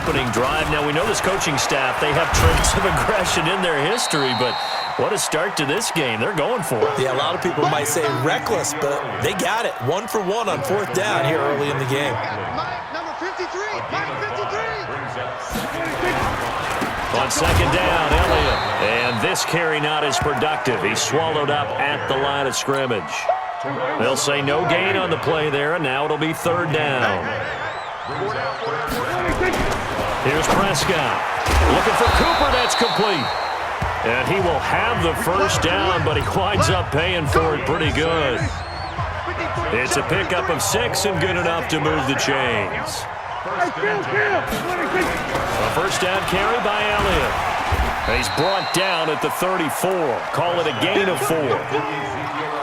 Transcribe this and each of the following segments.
opening drive. Now, we know this coaching staff, they have traits of aggression in their history, but what a start to this game. They're going for it. Yeah, a lot of people might say reckless, but they got it. 1 for 1 on 4th down here early in the game. Mike, number 53. Mike, 53. On 2nd down, Elliott. And this carry not as productive. He's swallowed up at the line of scrimmage. They'll say no gain on the play there, and now it'll be 3rd down. Here's Prescott. Looking for Cooper. That's complete. And he will have the 1st down, but he winds up paying for it pretty good. It's a pickup of 6 and good enough to move the chains. A 1st down carry by Elliott. And he's brought down at the 34. Call it a gain of 4.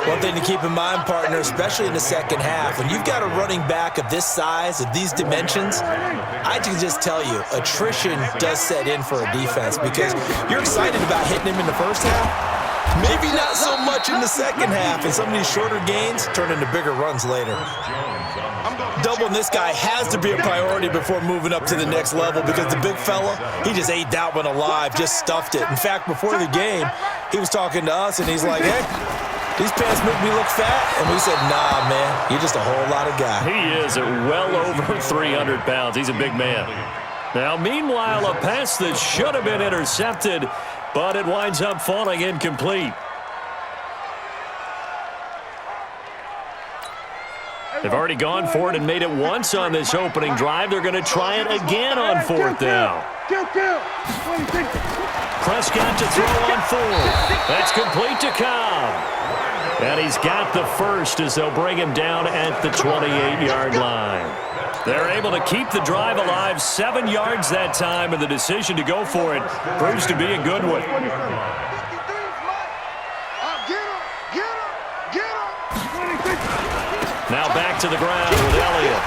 One thing to keep in mind, partner, especially in the second half, when you've got a running back of this size, of these dimensions, I can just tell you, attrition does set in for a defense because you're excited about hitting him in the first half. Maybe not so much in the second half, and some of these shorter gains turn into bigger runs later. Doubling this guy has to be a priority before moving up to the next level because the big fella, he just ate that one alive, just stuffed it. In fact, before the game, he was talking to us, and he's like, hey, these pants make me look fat. And we said, nah, man, you're just a whole lot of guy. He is at well over 300 pounds. He's a big man. Now, meanwhile, a pass that should have been intercepted, but it winds up falling incomplete. They've already gone for it and made it once on this opening drive. They're going to try it again on 4th down. Prescott to throw on 4th. That's complete to Cobb. And he's got the 1st as they'll bring him down at the 28-yard line. They're able to keep the drive alive, 7 yards that time, and the decision to go for it proves to be a good one. Now back to the ground with Elliott.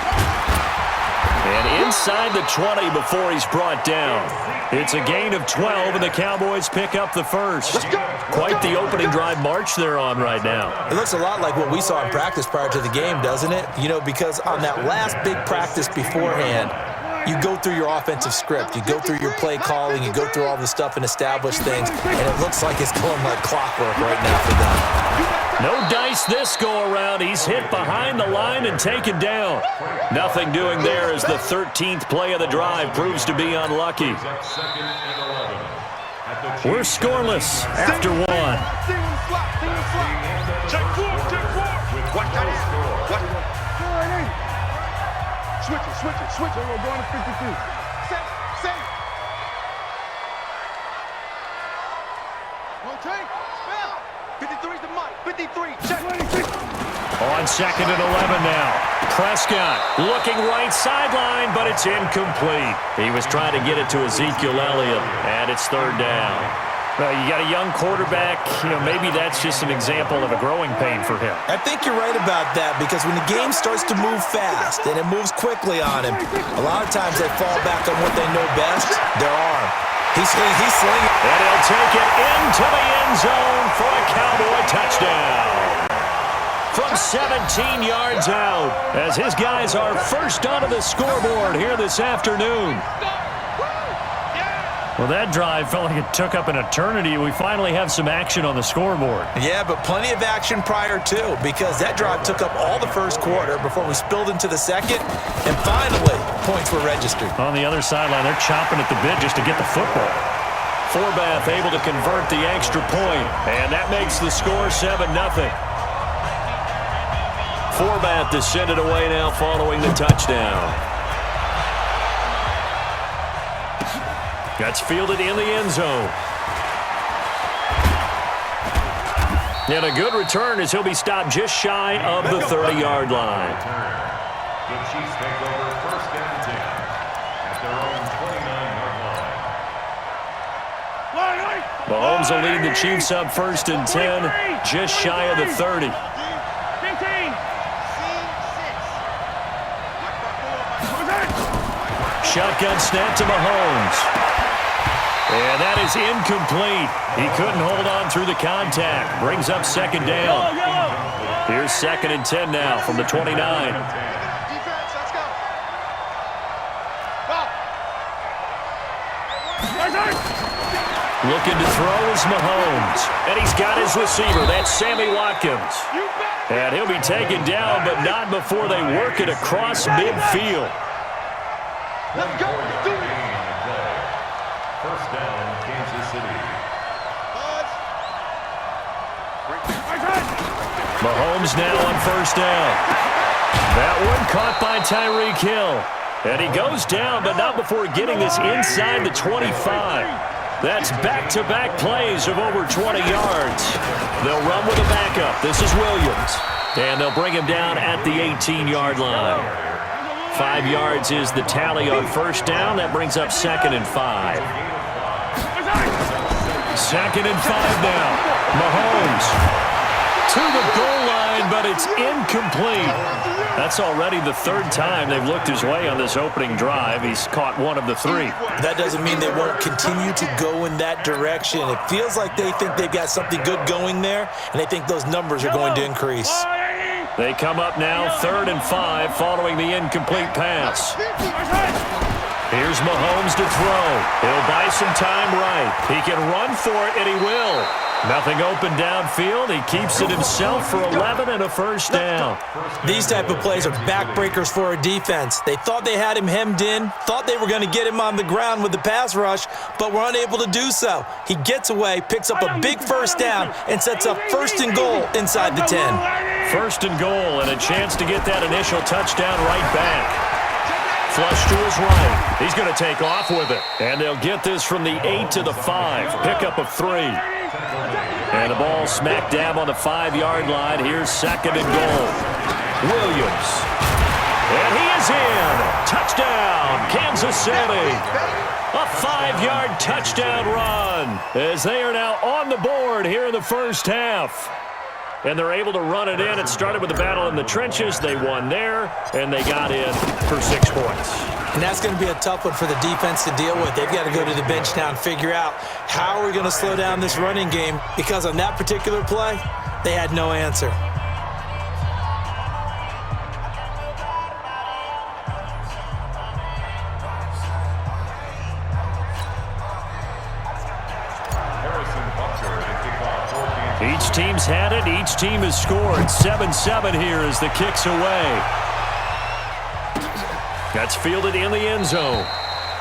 And inside the 20 before he's brought down. It's a gain of 12, and the Cowboys pick up the 1st. Quite the opening drive march they're on right now. It looks a lot like what we saw in practice prior to the game, doesn't it? You know, because on that last big practice beforehand, you go through your offensive script. You go through your play calling. You go through all the stuff and establish things. And it looks like it's going like clockwork right now for them. No dice this go-around. He's hit behind the line and taken down. Nothing doing there as the 13th play of the drive proves to be unlucky. We're scoreless after 1. Switch it. We're going to 52. Set. Rotate. Spell. 53's the mic. 53. Check. On 2nd and 11 now. Prescott looking right sideline, but it's incomplete. He was trying to get it to Ezekiel Elliott, and it's 3rd down. You got a young quarterback. Maybe that's just an example of a growing pain for him. I think you're right about that because when the game starts to move fast and it moves quickly on him, a lot of times they fall back on what they know best, their arm. He's slinging. And he'll take it into the end zone for a Cowboy touchdown. From 17 yards out as his guys are first onto the scoreboard here this afternoon. Well, that drive felt like it took up an eternity. We finally have some action on the scoreboard. Yeah, but plenty of action prior to because that drive took up all the first quarter before we spilled into the second, and finally, points were registered. On the other sideline, they're chomping at the bit just to get the football. Forbath able to convert the extra point, and that makes the score 7-0. Forbath to send it away now following the touchdown. That's fielded in the end zone. And a good return as he'll be stopped just shy of the 30-yard line. The Chiefs take over 1st and 10 at their own 29-yard line. Mahomes will lead the Chiefs up 1st and 10, just shy of the 30. Shotgun snap to Mahomes. And that is incomplete. He couldn't hold on through the contact. Brings up 2nd down. Here's 2nd and 10 now from the 29. Defense, let's go. Looking to throw is Mahomes. And he's got his receiver. That's Sammy Watkins. And he'll be taken down, but not before they work it across midfield. Let's go. Do it. First down, Kansas City. Mahomes now on first down. That one caught by Tyreek Hill. And he goes down, but not before getting this inside the 25. That's back-to-back plays of over 20 yards. They'll run with a backup. This is Williams. And they'll bring him down at the 18-yard line. 5 yards is the tally on first down. That brings up 2nd and 5. 2nd and 5 now. Mahomes to the goal line, but it's incomplete. That's already the 3rd time they've looked his way on this opening drive. He's caught 1 of the 3. That doesn't mean they won't continue to go in that direction. It feels like they think they've got something good going there, and they think those numbers are going to increase. They come up now 3rd and 5 following the incomplete pass. Here's Mahomes to throw. He'll buy some time right. He can run for it, and he will. Nothing open downfield. He keeps it himself for 11 and a first down. These type of plays are backbreakers for a defense. They thought they had him hemmed in, thought they were going to get him on the ground with the pass rush, but were unable to do so. He gets away, picks up a big first down, and sets up 1st and goal inside the 10. 1st and goal, and a chance to get that initial touchdown right back. Flush to his right. He's going to take off with it. And they'll get this from the 8 to the 5. Pickup of 3. And the ball smack dab on the 5-yard line. Here's 2nd and goal. Williams. And he is in. Touchdown, Kansas City. A 5-yard touchdown run as they are now on the board here in the first half. And they're able to run it in. It started with the battle in the trenches. They won there, and they got in for 6 points. And that's going to be a tough one for the defense to deal with. They've got to go to the bench now and figure out how are we going to slow down this running game, because on that particular play, they had no answer. Each team's had it. Each team has scored. 7-7 here as the kick's away. That's fielded in the end zone.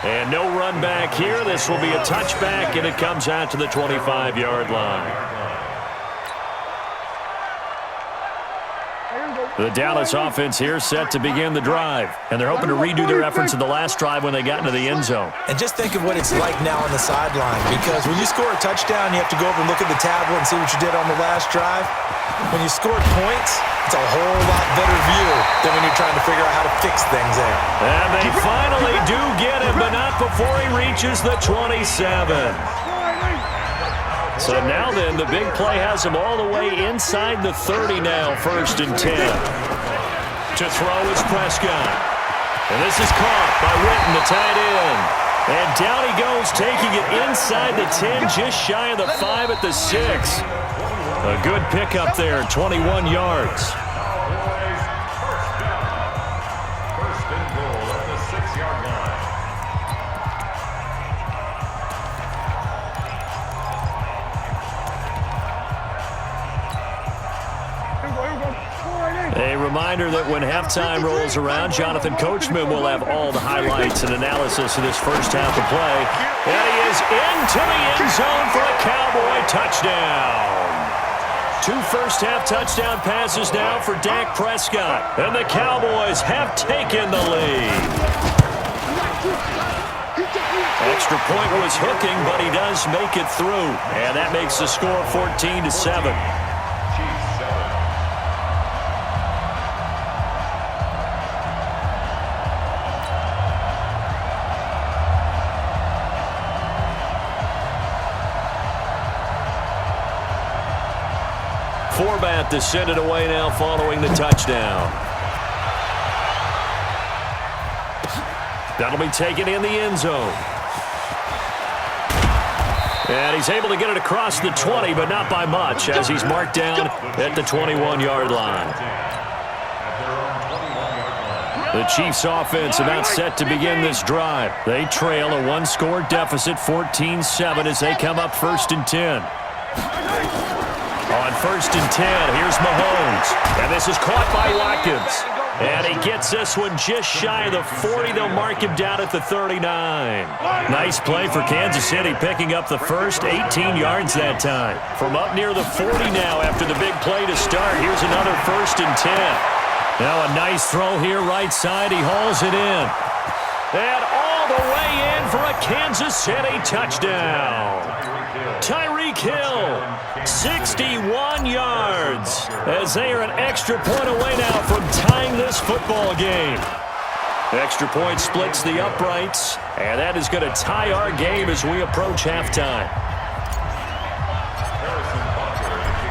And no run back here. This will be a touchback, and it comes out to the 25-yard line. The Dallas offense here set to begin the drive. And they're hoping to redo their efforts in the last drive when they got into the end zone. And just think of what it's like now on the sideline, because when you score a touchdown, you have to go over and look at the tablet and see what you did on the last drive. When you scored points, it's a whole lot better view than when you're trying to figure out how to fix things there. And they finally do get him, but not before he reaches the 27. So now then, the big play has him all the way inside the 30 now, 1st and 10. To throw is Prescott. And this is caught by Witten, the tight end. And down he goes, taking it inside the 10, just shy of the 5 at the 6. A good pickup there, 21 yards. First and goal at the 6-yard line. A reminder that when halftime rolls around, Jonathan Coachman will have all the highlights and analysis of this first half of play. And he is into the end zone for a Cowboy touchdown. 2 first-half touchdown passes now for Dak Prescott. And the Cowboys have taken the lead. Extra point was hooking, but he does make it through. And that makes the score 14-7. Forbat to send it away now following the touchdown. That'll be taken in the end zone. And he's able to get it across the 20, but not by much, as he's marked down at the 21-yard line. The Chiefs offense about set to begin this drive. They trail a one-score deficit, 14-7, as they come up 1st and 10. On 1st and 10, here's Mahomes. And this is caught by Watkins. And he gets this one just shy of the 40. They'll mark him down at the 39. Nice play for Kansas City, picking up the first 18 yards that time. From up near the 40 now after the big play to start. Here's another 1st and 10. Now a nice throw here right side. He hauls it in. And all the way in for a Kansas City touchdown. Tyreek Hill, 61 yards, as they are an extra point away now from tying this football game. Extra point splits the uprights, and that is going to tie our game as we approach halftime.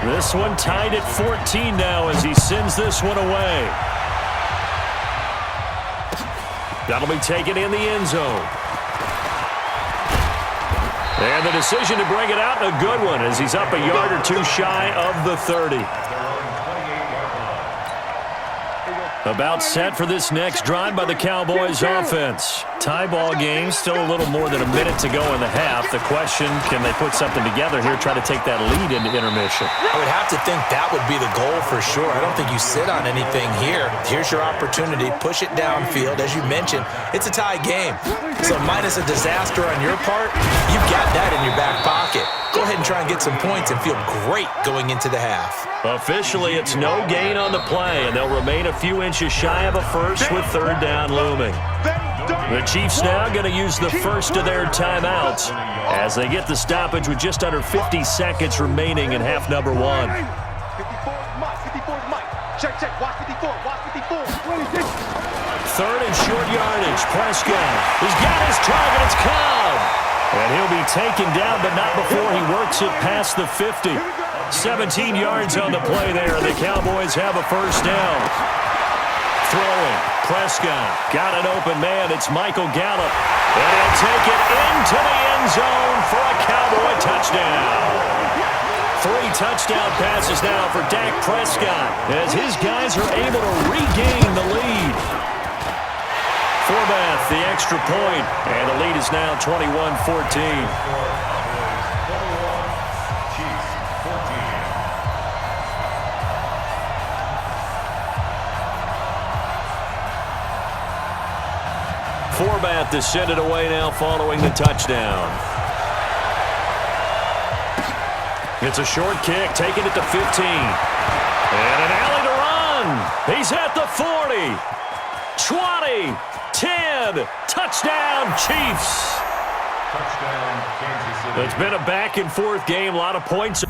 This one tied at 14 now as he sends this one away. That'll be taken in the end zone. And the decision to bring it out, a good one, as he's up a yard or two shy of the 30. About set for this next drive by the Cowboys offense. Tie ball game, still a little more than a minute to go in the half. The question, can they put something together here, try to take that lead into intermission? I would have to think that would be the goal for sure. I don't think you sit on anything here. Here's your opportunity. Push it downfield. As you mentioned, it's a tie game. So minus a disaster on your part, you've got that in your back pocket. Go ahead and try and get some points and feel great going into the half. Officially, it's no gain on the play, and they'll remain a few inches shy of a first with 3rd down looming. The Chiefs now going to use the first of their timeouts as they get the stoppage with just under 50 seconds remaining in half number 1. 54 is Mike. 54 is Mike. Check, check. Watch 54. Watch 54. 3rd and short yardage. Prescott has got his target. It's Cobb. And he'll be taken down, but not before he works it past the 50. 17 yards on the play there. The Cowboys have a 1st down. Throwing. Prescott got an open man. It's Michael Gallup. And he'll take it into the end zone for a Cowboy touchdown. 3 touchdown passes now for Dak Prescott as his guys are able to regain the lead. Forbath, the extra point, and the lead is now 21-14. Forbath to send it away now following the touchdown. It's a short kick, taking it to 15. And an alley to run. He's at the 40. 20. 10. Touchdown, Chiefs. Touchdown, Kansas City. It's been a back-and-forth game, a lot of points.